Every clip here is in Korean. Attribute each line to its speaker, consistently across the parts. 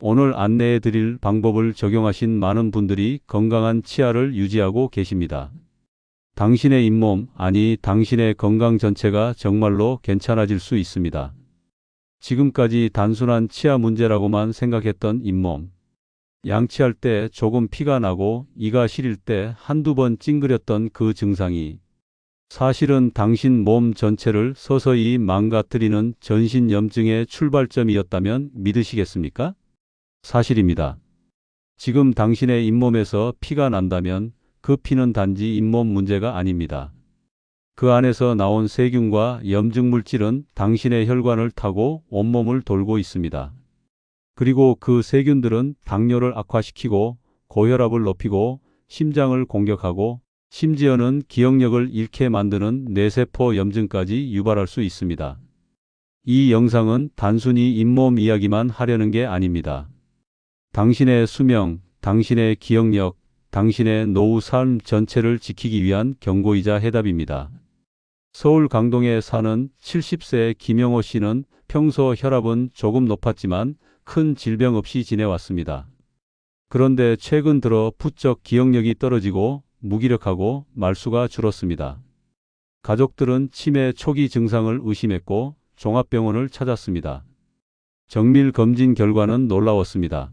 Speaker 1: 오늘 안내해 드릴 방법을 적용하신 많은 분들이 건강한 치아를 유지하고 계십니다. 당신의 잇몸, 아니 당신의 건강 전체가 정말로 괜찮아질 수 있습니다. 지금까지 단순한 치아 문제라고만 생각했던 잇몸. 양치할 때 조금 피가 나고 이가 시릴 때 한두 번 찡그렸던 그 증상이 사실은 당신 몸 전체를 서서히 망가뜨리는 전신염증의 출발점이었다면 믿으시겠습니까? 사실입니다. 지금 당신의 잇몸에서 피가 난다면 그 피는 단지 잇몸 문제가 아닙니다. 그 안에서 나온 세균과 염증 물질은 당신의 혈관을 타고 온몸을 돌고 있습니다. 그리고 그 세균들은 당뇨를 악화시키고 고혈압을 높이고 심장을 공격하고 심지어는 기억력을 잃게 만드는 뇌세포 염증까지 유발할 수 있습니다. 이 영상은 단순히 잇몸 이야기만 하려는 게 아닙니다. 당신의 수명, 당신의 기억력, 당신의 노후 삶 전체를 지키기 위한 경고이자 해답입니다. 서울 강동에 사는 70세 김영호 씨는 평소 혈압은 조금 높았지만 큰 질병 없이 지내왔습니다. 그런데 최근 들어 부쩍 기억력이 떨어지고 무기력하고 말수가 줄었습니다. 가족들은 치매 초기 증상을 의심했고 종합병원을 찾았습니다. 정밀 검진 결과는 놀라웠습니다.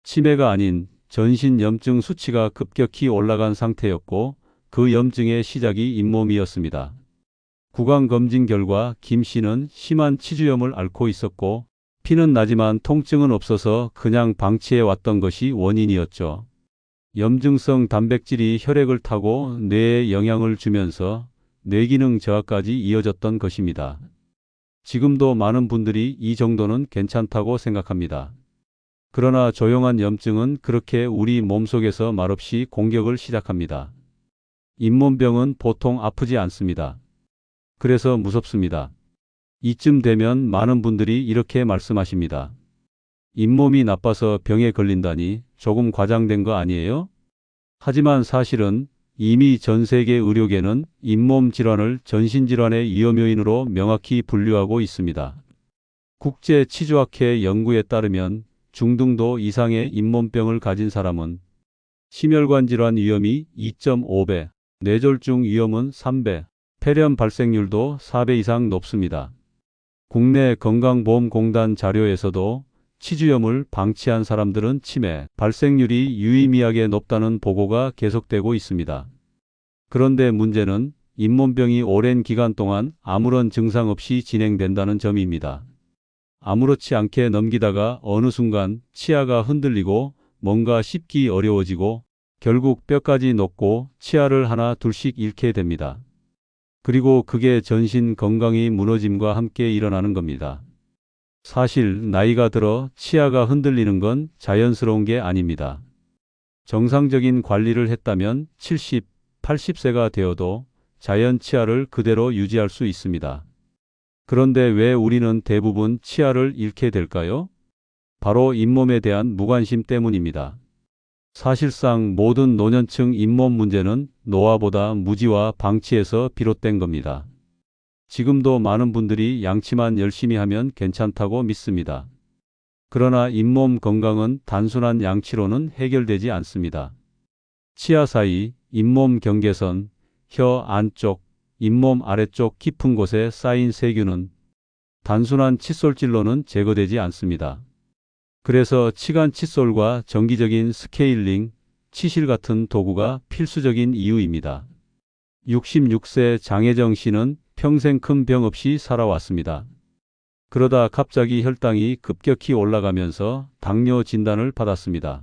Speaker 1: 치매가 아닌 전신염증 수치가 급격히 올라간 상태였고 그 염증의 시작이 잇몸이었습니다. 구강검진 결과 김 씨는 심한 치주염을 앓고 있었고 피는 나지만 통증은 없어서 그냥 방치해 왔던 것이 원인이었죠. 염증성 단백질이 혈액을 타고 뇌에 영향을 주면서 뇌기능 저하까지 이어졌던 것입니다. 지금도 많은 분들이 이 정도는 괜찮다고 생각합니다. 그러나 조용한 염증은 그렇게 우리 몸속에서 말없이 공격을 시작합니다. 잇몸병은 보통 아프지 않습니다. 그래서 무섭습니다. 이쯤 되면 많은 분들이 이렇게 말씀하십니다. 잇몸이 나빠서 병에 걸린다니 조금 과장된 거 아니에요? 하지만 사실은 이미 전 세계 의료계는 잇몸 질환을 전신질환의 위험 요인으로 명확히 분류하고 있습니다. 국제치주학회 연구에 따르면 중등도 이상의 잇몸병을 가진 사람은 심혈관 질환 위험이 2.5배, 뇌졸중 위험은 3배, 폐렴 발생률도 4배 이상 높습니다. 국내 건강보험공단 자료에서도 치주염을 방치한 사람들은 치매 발생률이 유의미하게 높다는 보고가 계속되고 있습니다. 그런데 문제는 잇몸병이 오랜 기간 동안 아무런 증상 없이 진행된다는 점입니다. 아무렇지 않게 넘기다가 어느 순간 치아가 흔들리고 뭔가 씹기 어려워지고 결국 뼈까지 녹고 치아를 하나 둘씩 잃게 됩니다. 그리고 그게 전신 건강이 무너짐과 함께 일어나는 겁니다. 사실 나이가 들어 치아가 흔들리는 건 자연스러운 게 아닙니다. 정상적인 관리를 했다면 70, 80세가 되어도 자연 치아를 그대로 유지할 수 있습니다. 그런데 왜 우리는 대부분 치아를 잃게 될까요? 바로 잇몸에 대한 무관심 때문입니다. 사실상 모든 노년층 잇몸 문제는 노화보다 무지와 방치에서 비롯된 겁니다. 지금도 많은 분들이 양치만 열심히 하면 괜찮다고 믿습니다. 그러나 잇몸 건강은 단순한 양치로는 해결되지 않습니다. 치아 사이, 잇몸 경계선, 혀 안쪽, 잇몸 아래쪽 깊은 곳에 쌓인 세균은 단순한 칫솔질로는 제거되지 않습니다. 그래서 치간 칫솔과 정기적인 스케일링, 치실 같은 도구가 필수적인 이유입니다. 66세 장혜정 씨는 평생 큰 병 없이 살아왔습니다. 그러다 갑자기 혈당이 급격히 올라가면서 당뇨 진단을 받았습니다.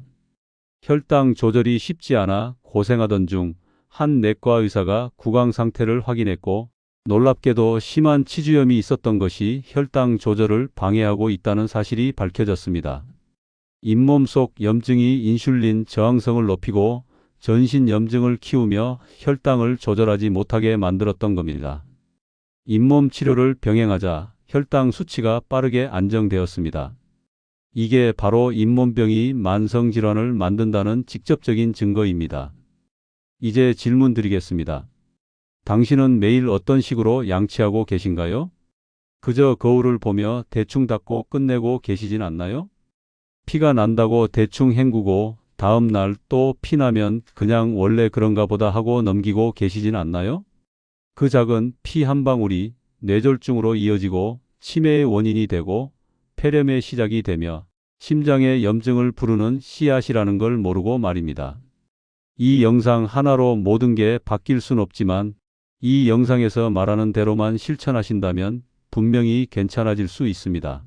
Speaker 1: 혈당 조절이 쉽지 않아 고생하던 중 한 내과 의사가 구강 상태를 확인했고 놀랍게도 심한 치주염이 있었던 것이 혈당 조절을 방해하고 있다는 사실이 밝혀졌습니다. 잇몸 속 염증이 인슐린 저항성을 높이고 전신 염증을 키우며 혈당을 조절하지 못하게 만들었던 겁니다. 잇몸 치료를 병행하자 혈당 수치가 빠르게 안정되었습니다. 이게 바로 잇몸병이 만성질환을 만든다는 직접적인 증거입니다. 이제 질문 드리겠습니다. 당신은 매일 어떤 식으로 양치하고 계신가요? 그저 거울을 보며 대충 닦고 끝내고 계시진 않나요? 피가 난다고 대충 헹구고 다음 날 또 피 나면 그냥 원래 그런가 보다 하고 넘기고 계시진 않나요? 그 작은 피 한 방울이 뇌졸중으로 이어지고 치매의 원인이 되고 폐렴의 시작이 되며 심장의 염증을 부르는 씨앗이라는 걸 모르고 말입니다. 이 영상 하나로 모든 게 바뀔 순 없지만 이 영상에서 말하는 대로만 실천하신다면 분명히 괜찮아질 수 있습니다.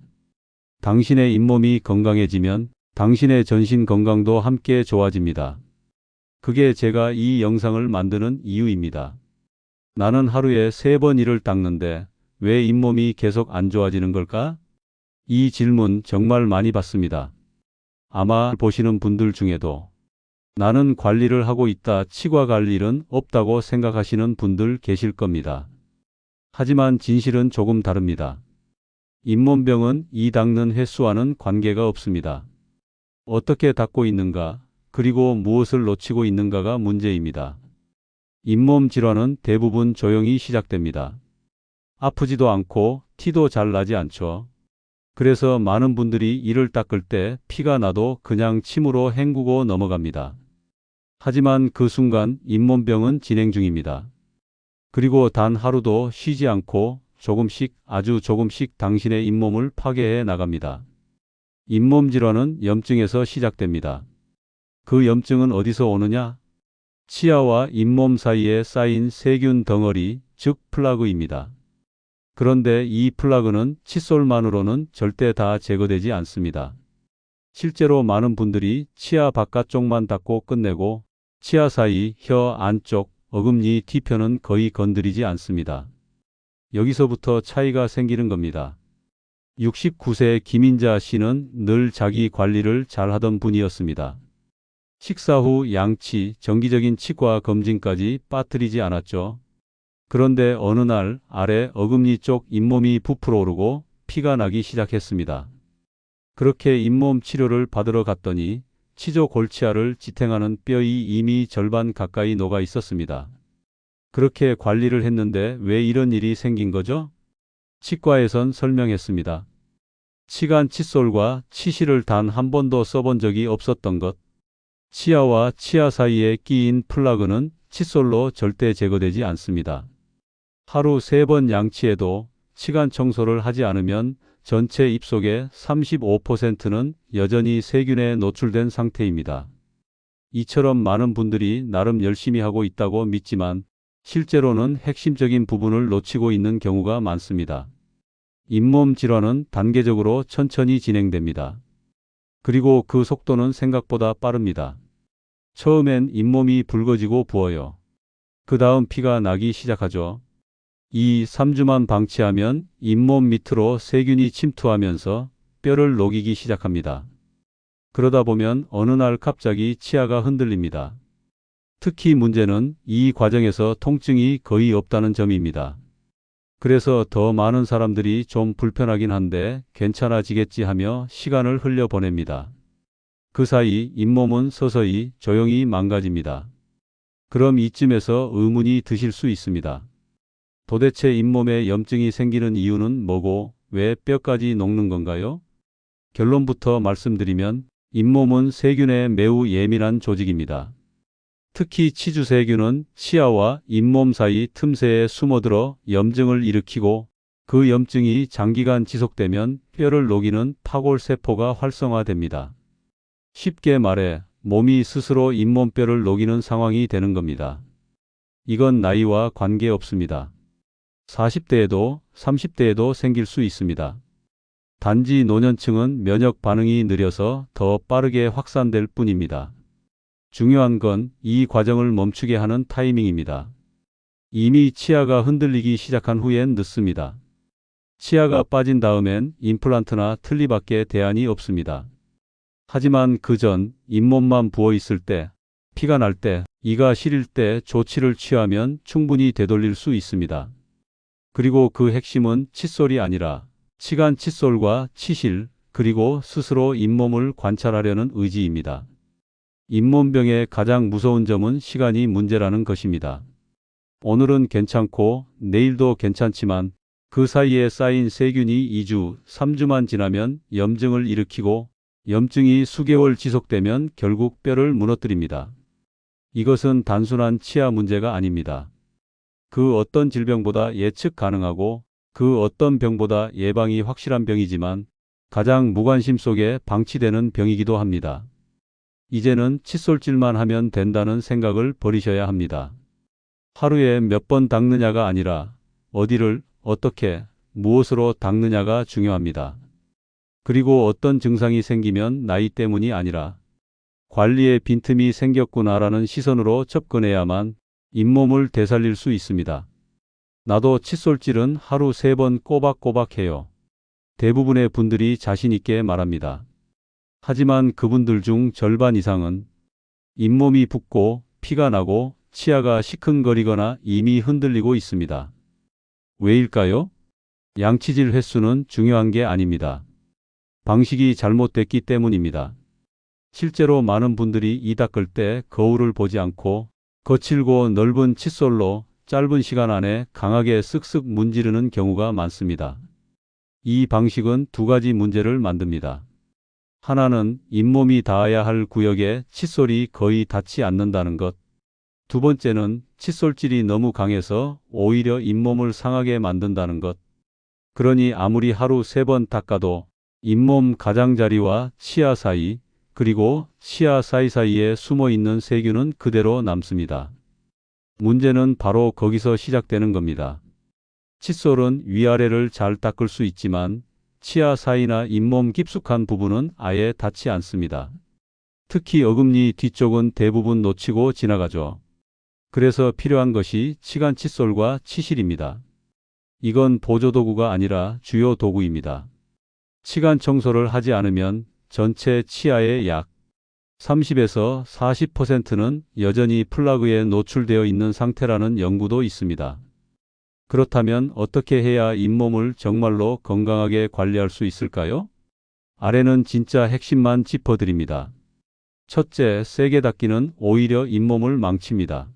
Speaker 1: 당신의 잇몸이 건강해지면 당신의 전신 건강도 함께 좋아집니다. 그게 제가 이 영상을 만드는 이유입니다. 나는 하루에 3번 이를 닦는데 왜 잇몸이 계속 안 좋아지는 걸까? 이 질문 정말 많이 받습니다. 아마 보시는 분들 중에도 나는 관리를 하고 있다 치과 갈 일은 없다고 생각하시는 분들 계실 겁니다. 하지만 진실은 조금 다릅니다. 잇몸병은 이 닦는 횟수와는 관계가 없습니다. 어떻게 닦고 있는가, 그리고 무엇을 놓치고 있는가가 문제입니다. 잇몸 질환은 대부분 조용히 시작됩니다. 아프지도 않고 티도 잘 나지 않죠. 그래서 많은 분들이 이를 닦을 때 피가 나도 그냥 침으로 헹구고 넘어갑니다. 하지만 그 순간 잇몸병은 진행 중입니다. 그리고 단 하루도 쉬지 않고 조금씩 아주 조금씩 당신의 잇몸을 파괴해 나갑니다. 잇몸 질환은 염증에서 시작됩니다. 그 염증은 어디서 오느냐? 치아와 잇몸 사이에 쌓인 세균 덩어리, 즉 플라그입니다. 그런데 이 플라그는 칫솔만으로는 절대 다 제거되지 않습니다. 실제로 많은 분들이 치아 바깥쪽만 닦고 끝내고 치아 사이, 혀 안쪽, 어금니 뒤편은 거의 건드리지 않습니다. 여기서부터 차이가 생기는 겁니다. 69세 김인자 씨는 늘 자기 관리를 잘하던 분이었습니다. 식사 후 양치, 정기적인 치과 검진까지 빠뜨리지 않았죠. 그런데 어느 날 아래 어금니 쪽 잇몸이 부풀어 오르고 피가 나기 시작했습니다. 그렇게 잇몸 치료를 받으러 갔더니 치조 골치아를 지탱하는 뼈이 이미 절반 가까이 녹아 있었습니다. 그렇게 관리를 했는데 왜 이런 일이 생긴 거죠? 치과에선 설명했습니다. 치간 칫솔과 치실을 단 한 번도 써본 적이 없었던 것. 치아와 치아 사이에 끼인 플라그는 칫솔로 절대 제거되지 않습니다. 하루 3번 양치해도 치간 청소를 하지 않으면 전체 입속의 35%는 여전히 세균에 노출된 상태입니다. 이처럼 많은 분들이 나름 열심히 하고 있다고 믿지만 실제로는 핵심적인 부분을 놓치고 있는 경우가 많습니다. 잇몸 질환은 단계적으로 천천히 진행됩니다. 그리고 그 속도는 생각보다 빠릅니다. 처음엔 잇몸이 붉어지고 부어요. 그 다음 피가 나기 시작하죠. 3주만 방치하면 잇몸 밑으로 세균이 침투하면서 뼈를 녹이기 시작합니다. 그러다 보면 어느 날 갑자기 치아가 흔들립니다. 특히 문제는 이 과정에서 통증이 거의 없다는 점입니다. 그래서 더 많은 사람들이 좀 불편하긴 한데 괜찮아지겠지 하며 시간을 흘려보냅니다. 그 사이 잇몸은 서서히 조용히 망가집니다. 그럼 이쯤에서 의문이 드실 수 있습니다. 도대체 잇몸에 염증이 생기는 이유는 뭐고 왜 뼈까지 녹는 건가요? 결론부터 말씀드리면 잇몸은 세균에 매우 예민한 조직입니다. 특히 치주세균은 치아와 잇몸 사이 틈새에 숨어들어 염증을 일으키고 그 염증이 장기간 지속되면 뼈를 녹이는 파골세포가 활성화됩니다. 쉽게 말해 몸이 스스로 잇몸뼈를 녹이는 상황이 되는 겁니다. 이건 나이와 관계없습니다. 40대에도 30대에도 생길 수 있습니다. 단지 노년층은 면역 반응이 느려서 더 빠르게 확산될 뿐입니다. 중요한 건 이 과정을 멈추게 하는 타이밍입니다. 이미 치아가 흔들리기 시작한 후엔 늦습니다. 치아가 빠진 다음엔 임플란트나 틀니밖에 대안이 없습니다. 하지만 그 전 잇몸만 부어 있을 때, 피가 날 때, 이가 시릴 때 조치를 취하면 충분히 되돌릴 수 있습니다. 그리고 그 핵심은 칫솔이 아니라 치간 칫솔과 치실, 그리고 스스로 잇몸을 관찰하려는 의지입니다. 잇몸병의 가장 무서운 점은 시간이 문제라는 것입니다. 오늘은 괜찮고 내일도 괜찮지만 그 사이에 쌓인 세균이 2주, 3주만 지나면 염증을 일으키고 염증이 수개월 지속되면 결국 뼈를 무너뜨립니다. 이것은 단순한 치아 문제가 아닙니다. 그 어떤 질병보다 예측 가능하고 그 어떤 병보다 예방이 확실한 병이지만 가장 무관심 속에 방치되는 병이기도 합니다. 이제는 칫솔질만 하면 된다는 생각을 버리셔야 합니다. 하루에 몇 번 닦느냐가 아니라 어디를, 어떻게, 무엇으로 닦느냐가 중요합니다. 그리고 어떤 증상이 생기면 나이 때문이 아니라 관리에 빈틈이 생겼구나라는 시선으로 접근해야만 잇몸을 되살릴 수 있습니다. 나도 칫솔질은 하루 3번 꼬박꼬박 해요. 대부분의 분들이 자신 있게 말합니다. 하지만 그분들 중 절반 이상은 잇몸이 붓고 피가 나고 치아가 시큰거리거나 이미 흔들리고 있습니다. 왜일까요? 양치질 횟수는 중요한 게 아닙니다. 방식이 잘못됐기 때문입니다. 실제로 많은 분들이 이 닦을 때 거울을 보지 않고 거칠고 넓은 칫솔로 짧은 시간 안에 강하게 쓱쓱 문지르는 경우가 많습니다. 이 방식은 두 가지 문제를 만듭니다. 하나는 잇몸이 닿아야 할 구역에 칫솔이 거의 닿지 않는다는 것. 두 번째는 칫솔질이 너무 강해서 오히려 잇몸을 상하게 만든다는 것. 그러니 아무리 하루 3번 닦아도 잇몸 가장자리와 치아 사이, 그리고 치아 사이사이에 숨어있는 세균은 그대로 남습니다. 문제는 바로 거기서 시작되는 겁니다. 칫솔은 위아래를 잘 닦을 수 있지만 치아 사이나 잇몸 깊숙한 부분은 아예 닿지 않습니다. 특히 어금니 뒤쪽은 대부분 놓치고 지나가죠. 그래서 필요한 것이 치간 칫솔과 치실입니다. 이건 보조도구가 아니라 주요 도구입니다. 치간 청소를 하지 않으면 전체 치아의 약 30에서 40%는 여전히 플라그에 노출되어 있는 상태라는 연구도 있습니다. 그렇다면 어떻게 해야 잇몸을 정말로 건강하게 관리할 수 있을까요? 아래는 진짜 핵심만 짚어드립니다. 첫째, 세게 닦기는 오히려 잇몸을 망칩니다.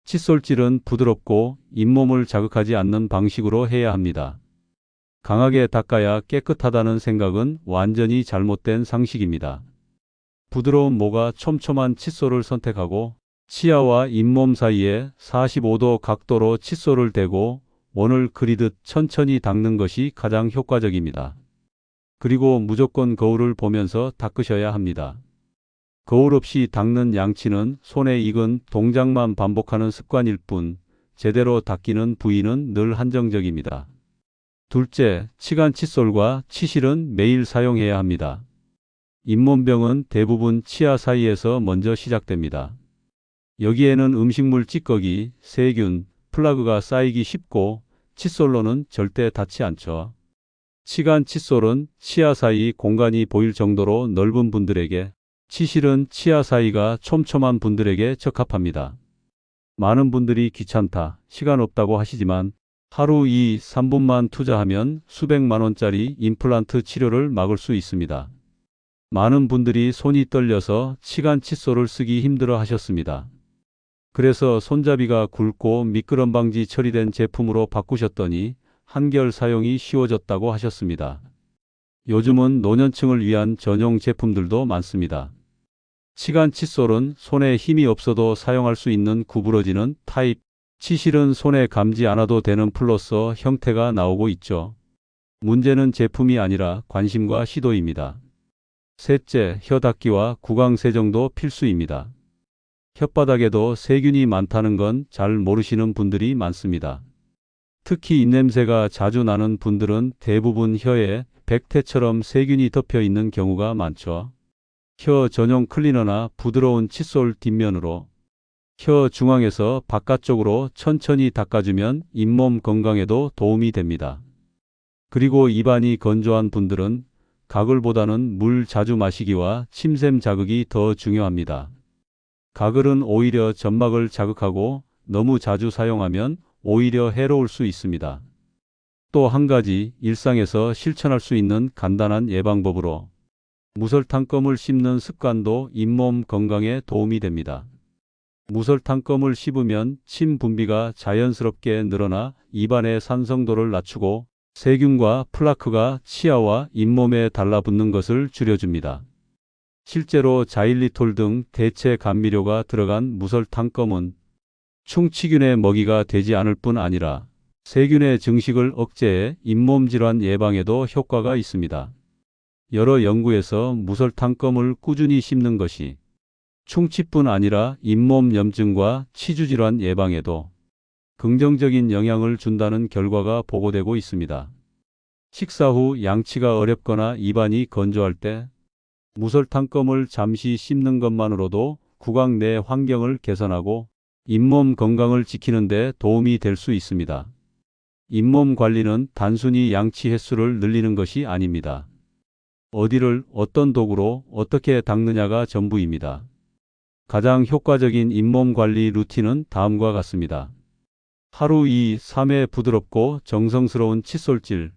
Speaker 1: 칫솔질은 부드럽고 잇몸을 자극하지 않는 방식으로 해야 합니다. 강하게 닦아야 깨끗하다는 생각은 완전히 잘못된 상식입니다. 부드러운 모가 촘촘한 칫솔을 선택하고 치아와 잇몸 사이에 45도 각도로 칫솔을 대고 원을 그리듯 천천히 닦는 것이 가장 효과적입니다. 그리고 무조건 거울을 보면서 닦으셔야 합니다. 거울 없이 닦는 양치는 손에 익은 동작만 반복하는 습관일 뿐 제대로 닦이는 부위는 늘 한정적입니다. 둘째, 치간 칫솔과 치실은 매일 사용해야 합니다. 잇몸병은 대부분 치아 사이에서 먼저 시작됩니다. 여기에는 음식물 찌꺼기, 세균, 플라그가 쌓이기 쉽고 칫솔로는 절대 닿지 않죠. 치간 칫솔은 치아 사이 공간이 보일 정도로 넓은 분들에게, 치실은 치아 사이가 촘촘한 분들에게 적합합니다. 많은 분들이 귀찮다, 시간 없다고 하시지만 하루 2-3분만 투자하면 수백만 원짜리 임플란트 치료를 막을 수 있습니다. 많은 분들이 손이 떨려서 치간 칫솔을 쓰기 힘들어 하셨습니다. 그래서 손잡이가 굵고 미끄럼 방지 처리된 제품으로 바꾸셨더니 한결 사용이 쉬워졌다고 하셨습니다. 요즘은 노년층을 위한 전용 제품들도 많습니다. 치간 칫솔은 손에 힘이 없어도 사용할 수 있는 구부러지는 타입, 치실은 손에 감지 않아도 되는 플러서 형태가 나오고 있죠. 문제는 제품이 아니라 관심과 시도입니다. 셋째, 혀 닦기와 구강 세정도 필수입니다. 혓바닥에도 세균이 많다는 건 잘 모르시는 분들이 많습니다. 특히 입냄새가 자주 나는 분들은 대부분 혀에 백태처럼 세균이 덮여 있는 경우가 많죠. 혀 전용 클리너나 부드러운 칫솔 뒷면으로 혀 중앙에서 바깥쪽으로 천천히 닦아주면 잇몸 건강에도 도움이 됩니다. 그리고 입안이 건조한 분들은 가글보다는 물 자주 마시기와 침샘 자극이 더 중요합니다. 가글은 오히려 점막을 자극하고 너무 자주 사용하면 오히려 해로울 수 있습니다. 또 한 가지, 일상에서 실천할 수 있는 간단한 예방법으로 무설탕껌을 씹는 습관도 잇몸 건강에 도움이 됩니다. 무설탕껌을 씹으면 침 분비가 자연스럽게 늘어나 입안의 산성도를 낮추고 세균과 플라크가 치아와 잇몸에 달라붙는 것을 줄여줍니다. 실제로 자일리톨 등 대체 감미료가 들어간 무설탕껌은 충치균의 먹이가 되지 않을 뿐 아니라 세균의 증식을 억제해 잇몸 질환 예방에도 효과가 있습니다. 여러 연구에서 무설탕껌을 꾸준히 씹는 것이 충치뿐 아니라 잇몸 염증과 치주 질환 예방에도 긍정적인 영향을 준다는 결과가 보고되고 있습니다. 식사 후 양치가 어렵거나 입안이 건조할 때 무설탕껌을 잠시 씹는 것만으로도 구강 내 환경을 개선하고 잇몸 건강을 지키는 데 도움이 될 수 있습니다. 잇몸 관리는 단순히 양치 횟수를 늘리는 것이 아닙니다. 어디를 어떤 도구로 어떻게 닦느냐가 전부입니다. 가장 효과적인 잇몸 관리 루틴은 다음과 같습니다. 하루 2, 3회 부드럽고 정성스러운 칫솔질,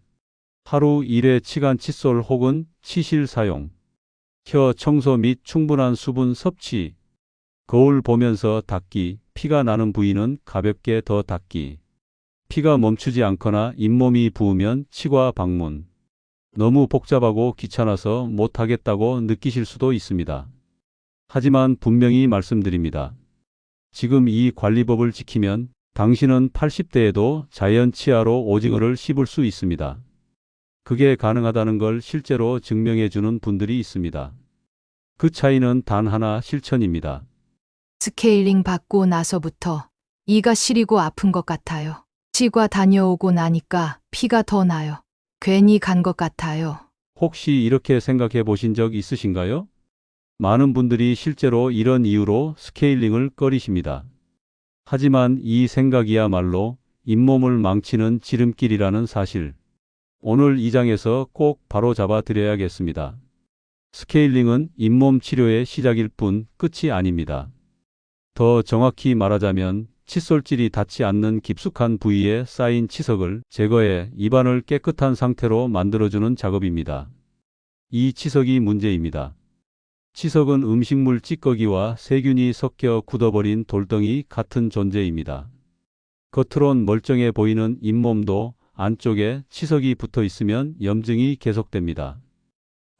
Speaker 1: 하루 1회 치간 칫솔 혹은 치실 사용, 혀 청소 및 충분한 수분 섭취, 거울 보면서 닦기, 피가 나는 부위는 가볍게 더 닦기, 피가 멈추지 않거나 잇몸이 부으면 치과 방문. 너무 복잡하고 귀찮아서 못하겠다고 느끼실 수도 있습니다. 하지만 분명히 말씀드립니다. 지금 이 관리법을 지키면 당신은 80대에도 자연 치아로 오징어를 씹을 수 있습니다. 그게 가능하다는 걸 실제로 증명해 주는 분들이 있습니다. 그 차이는 단 하나, 실천입니다.
Speaker 2: 스케일링 받고 나서부터 이가 시리고 아픈 것 같아요. 치과 다녀오고 나니까 피가 더 나요. 괜히 간 것 같아요.
Speaker 1: 혹시 이렇게 생각해 보신 적 있으신가요? 많은 분들이 실제로 이런 이유로 스케일링을 꺼리십니다. 하지만 이 생각이야말로 잇몸을 망치는 지름길이라는 사실. 오늘 이 장에서 꼭 바로잡아 드려야겠습니다. 스케일링은 잇몸 치료의 시작일 뿐 끝이 아닙니다. 더 정확히 말하자면 칫솔질이 닿지 않는 깊숙한 부위에 쌓인 치석을 제거해 입안을 깨끗한 상태로 만들어주는 작업입니다. 이 치석이 문제입니다. 치석은 음식물 찌꺼기와 세균이 섞여 굳어버린 돌덩이 같은 존재입니다. 겉으론 멀쩡해 보이는 잇몸도 안쪽에 치석이 붙어 있으면 염증이 계속됩니다.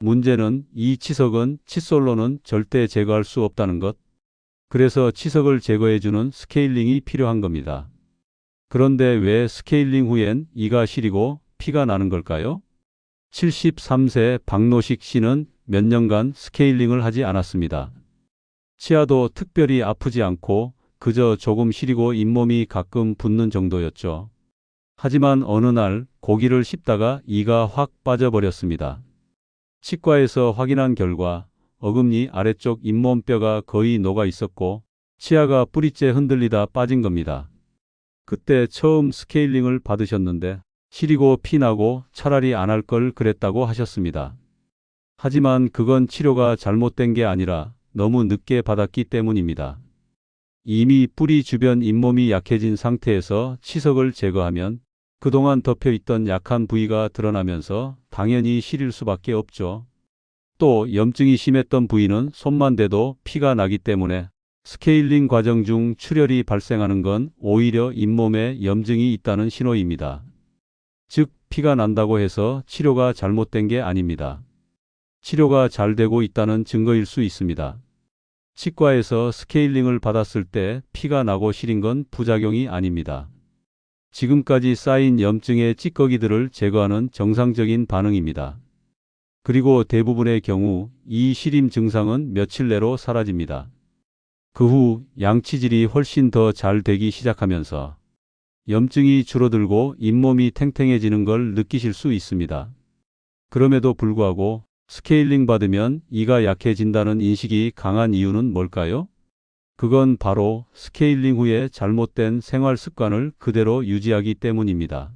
Speaker 1: 문제는 이 치석은 칫솔로는 절대 제거할 수 없다는 것. 그래서 치석을 제거해주는 스케일링이 필요한 겁니다. 그런데 왜 스케일링 후엔 이가 시리고 피가 나는 걸까요? 73세 박노식 씨는 몇 년간 스케일링을 하지 않았습니다. 치아도 특별히 아프지 않고 그저 조금 시리고 잇몸이 가끔 붓는 정도였죠. 하지만 어느 날 고기를 씹다가 이가 확 빠져버렸습니다. 치과에서 확인한 결과 어금니 아래쪽 잇몸뼈가 거의 녹아 있었고 치아가 뿌리째 흔들리다 빠진 겁니다. 그때 처음 스케일링을 받으셨는데 시리고 피나고 차라리 안 할 걸 그랬다고 하셨습니다. 하지만 그건 치료가 잘못된 게 아니라 너무 늦게 받았기 때문입니다. 이미 뿌리 주변 잇몸이 약해진 상태에서 치석을 제거하면 그동안 덮여있던 약한 부위가 드러나면서 당연히 시릴 수밖에 없죠. 또 염증이 심했던 부위는 손만 대도 피가 나기 때문에 스케일링 과정 중 출혈이 발생하는 건 오히려 잇몸에 염증이 있다는 신호입니다. 즉, 피가 난다고 해서 치료가 잘못된 게 아닙니다. 치료가 잘 되고 있다는 증거일 수 있습니다. 치과에서 스케일링을 받았을 때 피가 나고 시린 건 부작용이 아닙니다. 지금까지 쌓인 염증의 찌꺼기들을 제거하는 정상적인 반응입니다. 그리고 대부분의 경우 이 시림 증상은 며칠 내로 사라집니다. 그 후 양치질이 훨씬 더 잘 되기 시작하면서 염증이 줄어들고 잇몸이 탱탱해지는 걸 느끼실 수 있습니다. 그럼에도 불구하고 스케일링 받으면 이가 약해진다는 인식이 강한 이유는 뭘까요? 그건 바로 스케일링 후에 잘못된 생활 습관을 그대로 유지하기 때문입니다.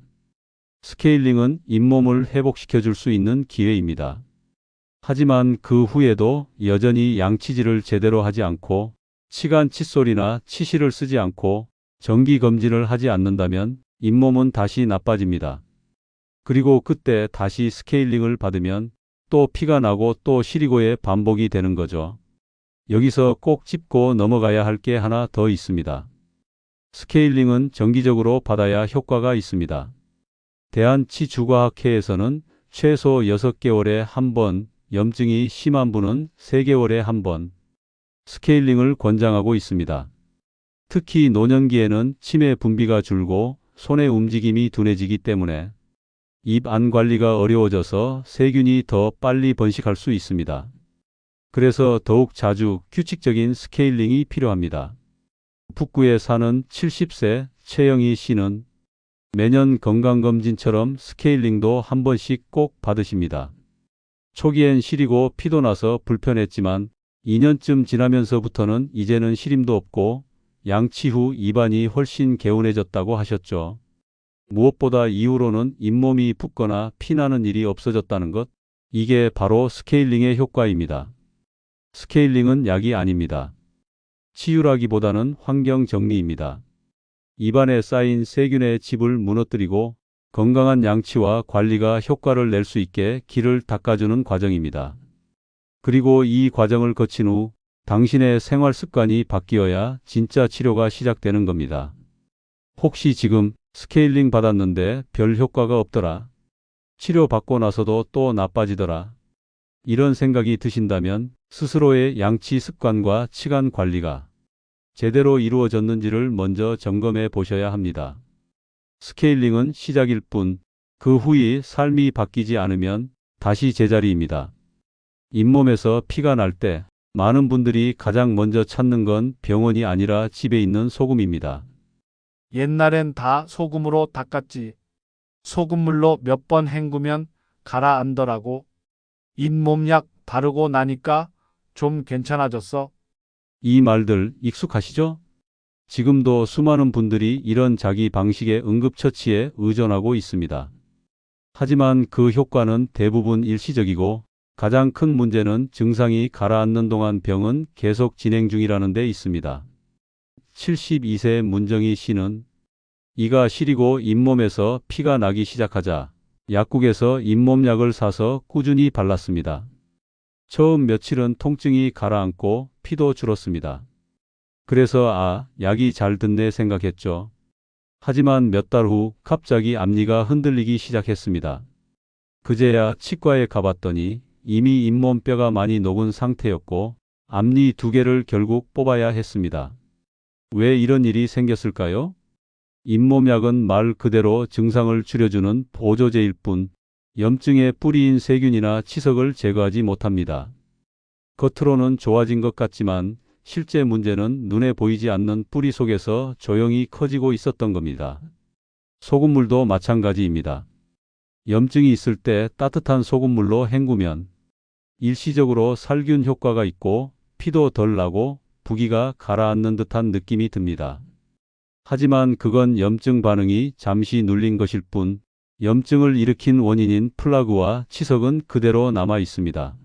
Speaker 1: 스케일링은 잇몸을 회복시켜 줄 수 있는 기회입니다. 하지만 그 후에도 여전히 양치질을 제대로 하지 않고 치간 칫솔이나 치실을 쓰지 않고 정기검진을 하지 않는다면 잇몸은 다시 나빠집니다. 그리고 그때 다시 스케일링을 받으면 또 피가 나고 또 시리고의 반복이 되는 거죠. 여기서 꼭 짚고 넘어가야 할 게 하나 더 있습니다. 스케일링은 정기적으로 받아야 효과가 있습니다. 대한치주과학회에서는 최소 6개월에 한 번, 염증이 심한 분은 3개월에 한 번 스케일링을 권장하고 있습니다. 특히 노년기에는 치매 분비가 줄고 손의 움직임이 둔해지기 때문에 입 안 관리가 어려워져서 세균이 더 빨리 번식할 수 있습니다. 그래서 더욱 자주 규칙적인 스케일링이 필요합니다. 북구에 사는 70세 최영희 씨는 매년 건강검진처럼 스케일링도 한 번씩 꼭 받으십니다. 초기엔 시리고 피도 나서 불편했지만 2년쯤 지나면서부터는 이제는 시림도 없고 양치 후 입안이 훨씬 개운해졌다고 하셨죠. 무엇보다 이후로는 잇몸이 붓거나 피나는 일이 없어졌다는 것, 이게 바로 스케일링의 효과입니다. 스케일링은 약이 아닙니다. 치유라기보다는 환경 정리입니다. 입안에 쌓인 세균의 집을 무너뜨리고 건강한 양치와 관리가 효과를 낼 수 있게 길을 닦아주는 과정입니다. 그리고 이 과정을 거친 후 당신의 생활 습관이 바뀌어야 진짜 치료가 시작되는 겁니다. 혹시 지금 스케일링 받았는데 별 효과가 없더라. 치료받고 나서도 또 나빠지더라. 이런 생각이 드신다면 스스로의 양치 습관과 치간 관리가 제대로 이루어졌는지를 먼저 점검해 보셔야 합니다. 스케일링은 시작일 뿐, 그 후에 삶이 바뀌지 않으면 다시 제자리입니다. 잇몸에서 피가 날 때 많은 분들이 가장 먼저 찾는 건 병원이 아니라 집에 있는 소금입니다.
Speaker 3: 옛날엔 다 소금으로 닦았지. 소금물로 몇 번 헹구면 가라앉더라고. 잇몸약 바르고 나니까 좀 괜찮아졌어.
Speaker 1: 이 말들 익숙하시죠? 지금도 수많은 분들이 이런 자기 방식의 응급처치에 의존하고 있습니다. 하지만 그 효과는 대부분 일시적이고 가장 큰 문제는 증상이 가라앉는 동안 병은 계속 진행 중이라는 데 있습니다. 72세 문정희 씨는 이가 시리고 잇몸에서 피가 나기 시작하자 약국에서 잇몸약을 사서 꾸준히 발랐습니다. 처음 며칠은 통증이 가라앉고 피도 줄었습니다. 그래서 약이 잘 듣네 생각했죠. 하지만 몇 달 후 갑자기 앞니가 흔들리기 시작했습니다. 그제야 치과에 가봤더니 이미 잇몸뼈가 많이 녹은 상태였고 앞니 2개를 결국 뽑아야 했습니다. 왜 이런 일이 생겼을까요? 잇몸약은 말 그대로 증상을 줄여주는 보조제일 뿐 염증의 뿌리인 세균이나 치석을 제거하지 못합니다. 겉으로는 좋아진 것 같지만 실제 문제는 눈에 보이지 않는 뿌리 속에서 조용히 커지고 있었던 겁니다. 소금물도 마찬가지입니다. 염증이 있을 때 따뜻한 소금물로 헹구면 일시적으로 살균 효과가 있고 피도 덜 나고 부기가 가라앉는 듯한 느낌이 듭니다. 하지만 그건 염증 반응이 잠시 눌린 것일 뿐 염증을 일으킨 원인인 플라그와 치석은 그대로 남아 있습니다.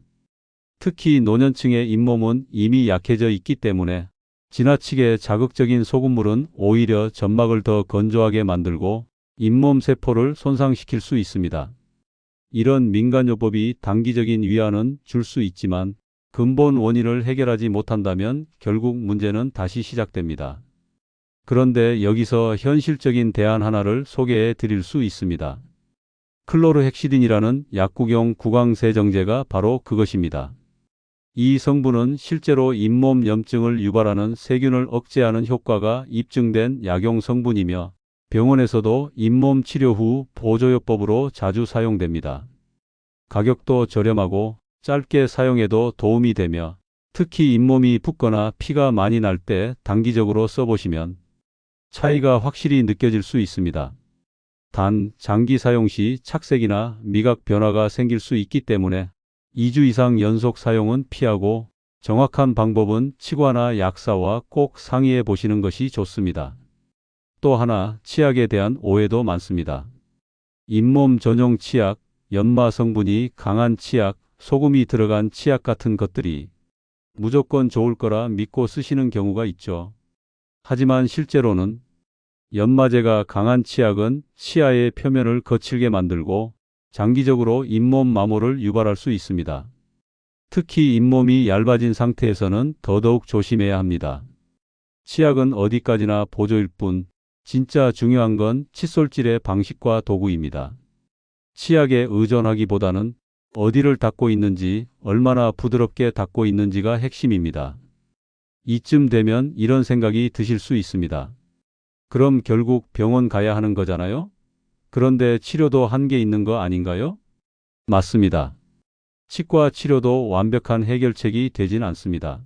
Speaker 1: 특히 노년층의 잇몸은 이미 약해져 있기 때문에 지나치게 자극적인 소금물은 오히려 점막을 더 건조하게 만들고 잇몸 세포를 손상시킬 수 있습니다. 이런 민간요법이 단기적인 위안은 줄 수 있지만 근본 원인을 해결하지 못한다면 결국 문제는 다시 시작됩니다. 그런데 여기서 현실적인 대안 하나를 소개해 드릴 수 있습니다. 클로르헥시딘이라는 약국용 구강세정제가 바로 그것입니다. 이 성분은 실제로 잇몸 염증을 유발하는 세균을 억제하는 효과가 입증된 약용 성분이며 병원에서도 잇몸 치료 후 보조요법으로 자주 사용됩니다. 가격도 저렴하고 짧게 사용해도 도움이 되며 특히 잇몸이 붓거나 피가 많이 날 때 단기적으로 써보시면 차이가 확실히 느껴질 수 있습니다. 단, 장기 사용 시 착색이나 미각 변화가 생길 수 있기 때문에 2주 이상 연속 사용은 피하고 정확한 방법은 치과나 약사와 꼭 상의해 보시는 것이 좋습니다. 또 하나, 치약에 대한 오해도 많습니다. 잇몸 전용 치약, 연마 성분이 강한 치약, 소금이 들어간 치약 같은 것들이 무조건 좋을 거라 믿고 쓰시는 경우가 있죠. 하지만 실제로는 연마제가 강한 치약은 치아의 표면을 거칠게 만들고 장기적으로 잇몸 마모를 유발할 수 있습니다. 특히 잇몸이 얇아진 상태에서는 더더욱 조심해야 합니다. 치약은 어디까지나 보조일 뿐 진짜 중요한 건 칫솔질의 방식과 도구입니다. 치약에 의존하기보다는 어디를 닦고 있는지, 얼마나 부드럽게 닦고 있는지가 핵심입니다. 이쯤 되면 이런 생각이 드실 수 있습니다. 그럼 결국 병원 가야 하는 거잖아요? 그런데 치료도 한계 있는 거 아닌가요? 맞습니다. 치과 치료도 완벽한 해결책이 되진 않습니다.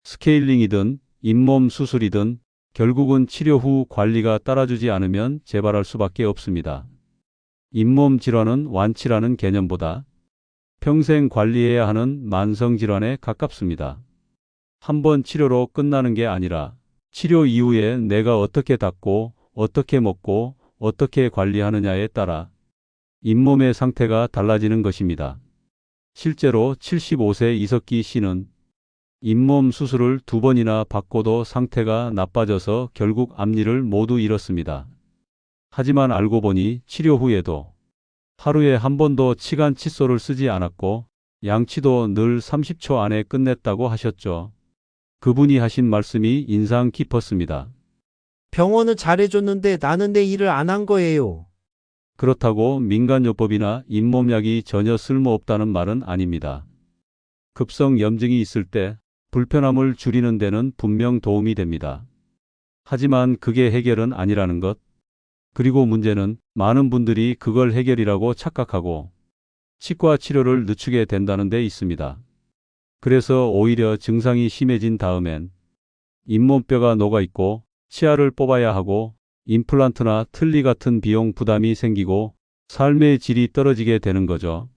Speaker 1: 스케일링이든 잇몸 수술이든 결국은 치료 후 관리가 따라주지 않으면 재발할 수밖에 없습니다. 잇몸 질환은 완치라는 개념보다 평생 관리해야 하는 만성 질환에 가깝습니다. 한 번 치료로 끝나는 게 아니라 치료 이후에 내가 어떻게 닦고 어떻게 먹고 어떻게 관리하느냐에 따라 잇몸의 상태가 달라지는 것입니다. 실제로 75세 이석기 씨는 잇몸 수술을 2번이나 받고도 상태가 나빠져서 결국 앞니를 모두 잃었습니다. 하지만 알고 보니 치료 후에도 하루에 한 번도 치간 칫솔을 쓰지 않았고 양치도 늘 30초 안에 끝냈다고 하셨죠. 그분이 하신 말씀이 인상 깊었습니다.
Speaker 4: 병원은 잘해줬는데 나는 내 일을 안 한 거예요.
Speaker 1: 그렇다고 민간요법이나 잇몸약이 전혀 쓸모없다는 말은 아닙니다. 급성 염증이 있을 때 불편함을 줄이는 데는 분명 도움이 됩니다. 하지만 그게 해결은 아니라는 것. 그리고 문제는 많은 분들이 그걸 해결이라고 착각하고 치과 치료를 늦추게 된다는 데 있습니다. 그래서 오히려 증상이 심해진 다음엔 잇몸뼈가 녹아있고 치아를 뽑아야 하고 임플란트나 틀니 같은 비용 부담이 생기고 삶의 질이 떨어지게 되는 거죠.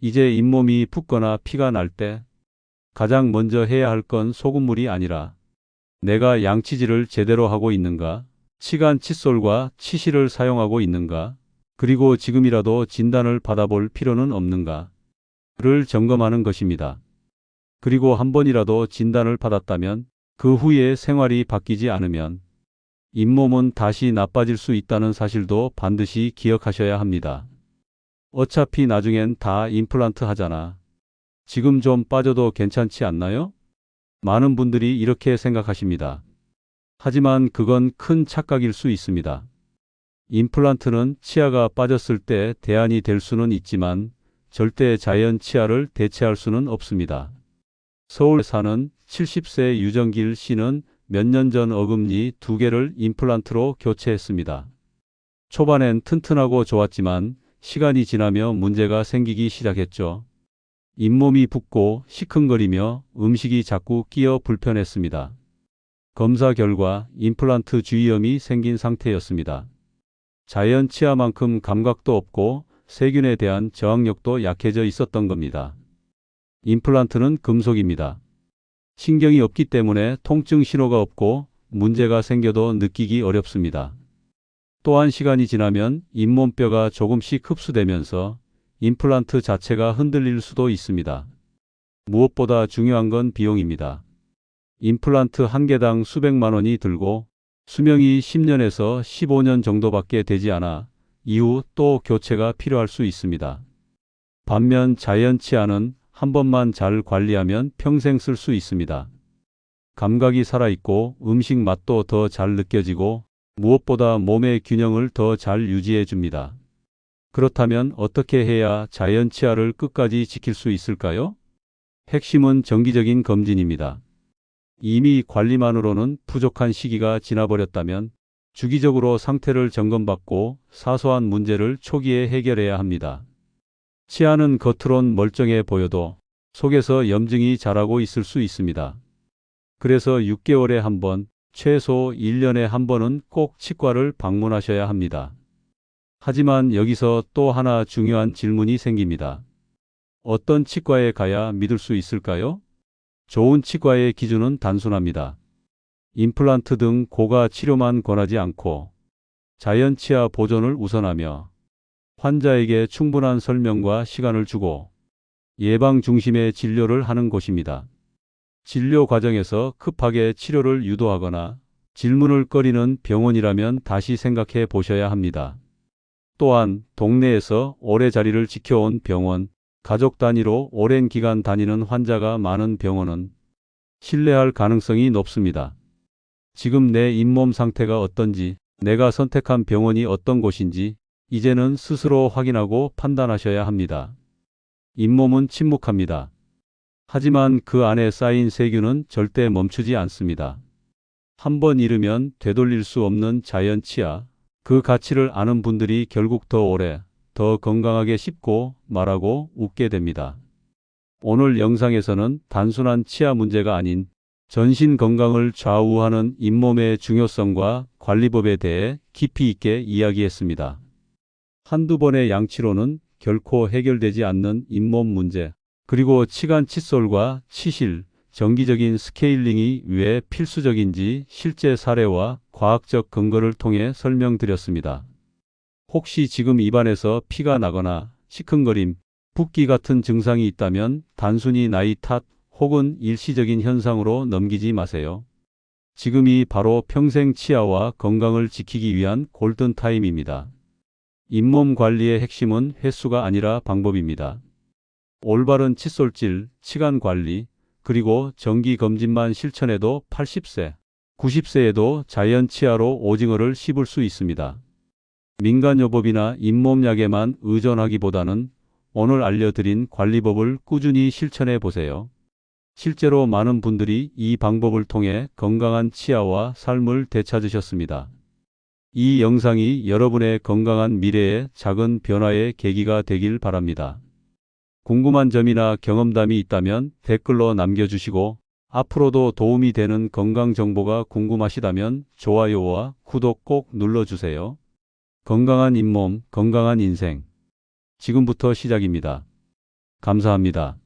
Speaker 1: 이제 잇몸이 붓거나 피가 날 때 가장 먼저 해야 할 건 소금물이 아니라 내가 양치질을 제대로 하고 있는가, 치간 칫솔과 치실을 사용하고 있는가, 그리고 지금이라도 진단을 받아볼 필요는 없는가를 점검하는 것입니다. 그리고 한 번이라도 진단을 받았다면 그 후에 생활이 바뀌지 않으면 잇몸은 다시 나빠질 수 있다는 사실도 반드시 기억하셔야 합니다. 어차피 나중엔 다 임플란트 하잖아. 지금 좀 빠져도 괜찮지 않나요? 많은 분들이 이렇게 생각하십니다. 하지만 그건 큰 착각일 수 있습니다. 임플란트는 치아가 빠졌을 때 대안이 될 수는 있지만 절대 자연 치아를 대체할 수는 없습니다. 서울 사는 70세 유정길 씨는 몇 년 전 어금니 2개를 임플란트로 교체했습니다. 초반엔 튼튼하고 좋았지만 시간이 지나며 문제가 생기기 시작했죠. 잇몸이 붓고 시큰거리며 음식이 자꾸 끼어 불편했습니다. 검사 결과 임플란트 주위염이 생긴 상태였습니다. 자연 치아만큼 감각도 없고 세균에 대한 저항력도 약해져 있었던 겁니다. 임플란트는 금속입니다. 신경이 없기 때문에 통증 신호가 없고 문제가 생겨도 느끼기 어렵습니다. 또한 시간이 지나면 잇몸뼈가 조금씩 흡수되면서 임플란트 자체가 흔들릴 수도 있습니다. 무엇보다 중요한 건 비용입니다. 임플란트 한 개당 수백만 원이 들고 수명이 10년에서 15년 정도밖에 되지 않아 이후 또 교체가 필요할 수 있습니다. 반면 자연 치아는 한 번만 잘 관리하면 평생 쓸 수 있습니다. 감각이 살아있고 음식 맛도 더 잘 느껴지고 무엇보다 몸의 균형을 더 잘 유지해 줍니다. 그렇다면 어떻게 해야 자연 치아를 끝까지 지킬 수 있을까요? 핵심은 정기적인 검진입니다. 이미 관리만으로는 부족한 시기가 지나버렸다면 주기적으로 상태를 점검받고 사소한 문제를 초기에 해결해야 합니다. 치아는 겉으론 멀쩡해 보여도 속에서 염증이 자라고 있을 수 있습니다. 그래서 6개월에 한 번, 최소 1년에 한 번은 꼭 치과를 방문하셔야 합니다. 하지만 여기서 또 하나 중요한 질문이 생깁니다. 어떤 치과에 가야 믿을 수 있을까요? 좋은 치과의 기준은 단순합니다. 임플란트 등 고가 치료만 권하지 않고 자연 치아 보존을 우선하며 환자에게 충분한 설명과 시간을 주고 예방 중심의 진료를 하는 곳입니다. 진료 과정에서 급하게 치료를 유도하거나 질문을 꺼리는 병원이라면 다시 생각해 보셔야 합니다. 또한 동네에서 오래 자리를 지켜온 병원, 가족 단위로 오랜 기간 다니는 환자가 많은 병원은 신뢰할 가능성이 높습니다. 지금 내 잇몸 상태가 어떤지 내가 선택한 병원이 어떤 곳인지 이제는 스스로 확인하고 판단하셔야 합니다. 잇몸은 침묵합니다. 하지만 그 안에 쌓인 세균은 절대 멈추지 않습니다. 한번 잃으면 되돌릴 수 없는 자연 치아. 그 가치를 아는 분들이 결국 더 오래, 더 건강하게 씹고 말하고 웃게 됩니다. 오늘 영상에서는 단순한 치아 문제가 아닌 전신 건강을 좌우하는 잇몸의 중요성과 관리법에 대해 깊이 있게 이야기했습니다. 한두 번의 양치로는 결코 해결되지 않는 잇몸 문제, 그리고 치간 칫솔과 치실, 정기적인 스케일링이 왜 필수적인지 실제 사례와 과학적 근거를 통해 설명드렸습니다. 혹시 지금 입안에서 피가 나거나 시큰거림, 붓기 같은 증상이 있다면 단순히 나이 탓 혹은 일시적인 현상으로 넘기지 마세요. 지금이 바로 평생 치아와 건강을 지키기 위한 골든타임입니다. 잇몸 관리의 핵심은 횟수가 아니라 방법입니다. 올바른 칫솔질, 치간 관리, 그리고 정기 검진만 실천해도 80세, 90세에도 자연 치아로 오징어를 씹을 수 있습니다. 민간요법이나 잇몸약에만 의존하기보다는 오늘 알려드린 관리법을 꾸준히 실천해 보세요. 실제로 많은 분들이 이 방법을 통해 건강한 치아와 삶을 되찾으셨습니다. 이 영상이 여러분의 건강한 미래의 작은 변화의 계기가 되길 바랍니다. 궁금한 점이나 경험담이 있다면 댓글로 남겨주시고, 앞으로도 도움이 되는 건강 정보가 궁금하시다면 좋아요와 구독 꼭 눌러주세요. 건강한 잇몸, 건강한 인생. 지금부터 시작입니다. 감사합니다.